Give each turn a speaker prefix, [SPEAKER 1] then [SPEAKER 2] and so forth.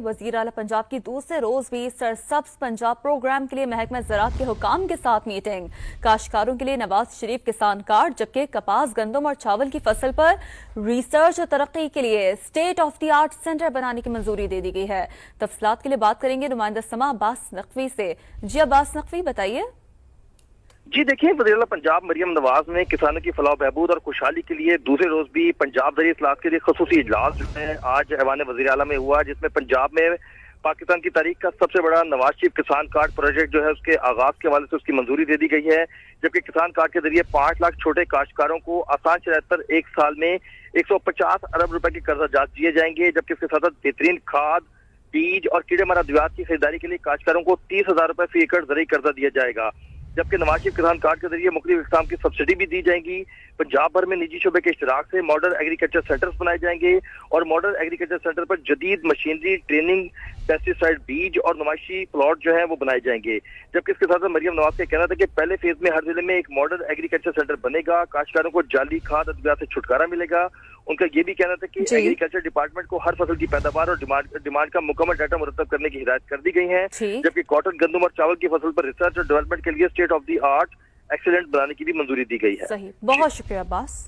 [SPEAKER 1] वज़ीर आला पंजाब की दूसरे रोज भी सरसब्ज पंजाब प्रोग्राम के लिए महकमा ज़राअत के हुकाम के साथ मीटिंग। काश्तकारों के लिए नवाज शरीफ किसान कार्ड, जबकि कपास, गंदम और चावल की फसल पर रिसर्च और तरक्की के लिए state of the art centre बनाने की मंजूरी दे दी गई है। तफसीलात के लिए बात करेंगे नुमाइंदा समा अब्बास नकवी से। जी अब्बास नकवी, बताइए।
[SPEAKER 2] जी देखिए, वज़ीर आला पंजाब मरियम नवाज ने किसानों की फलाह बहबूद और खुशहाली के लिए दूसरे रोज भी पंजाब ज़रिए इस्लाह के लिए खसूसी इजलास जो है आज ऐवान वज़ीर आला में हुआ, जिसमें पंजाब में पाकिस्तान की तारीख का सबसे बड़ा नवाज शरीफ किसान कार्ड प्रोजेक्ट जो है उसके आगाज के हवाले से उसकी मंजूरी दे दी गई है। जबकि किसान कार्ड के जरिए 5 लाख छोटे काश्तकारों को आसान शराइत पर एक साल में 150 अरब रुपए के कर्जा जात दिए जाएंगे। जबकि इसके साथ बेहतरीन खाद, बीज और कीड़े मारा अद्वियात की खरीदारी के लिए काश्तकारों को 30,000 रुपए फी एकड़ ज़रूरी कर्जा दिया जाएगा। जबकि नवाज शरीफ किसान कार्ड के जरिए मुख्तलिफ इक़साम की सब्सिडी भी दी जाएंगी। पंजाब भर में निजी शोबे के इश्तराक से मॉडल एग्रीकल्चर सेंटर्स बनाए जाएंगे और मॉडल एग्रीकल्चर सेंटर पर जदीद मशीनरी, ट्रेनिंग, पेस्टिसाइड, बीज और नुमाइशी प्लॉट जो है वो बनाए जाएंगे। जबकि इसके साथ मरियम नवाज का कहना था कि पहले फेज में हर जिले में एक मॉडल एग्रीकल्चर सेंटर बनेगा, काश्तकारों को जाली खाद अद्वियात से छुटकारा मिलेगा। उनका ये भी कहना था कि एग्रीकल्चर डिपार्टमेंट को हर फसल की पैदावार और डिमांड का मुकम्मल डाटा मुरतब करने की हिदायत कर दी गई है। जबकि कॉटन, गंदम और चावल की फसल पर रिसर्च और डेवलपमेंट के लिए state of the art excellent बनाने की भी मंजूरी दी गई है।
[SPEAKER 1] सही, बहुत शुक्रिया अब्बास।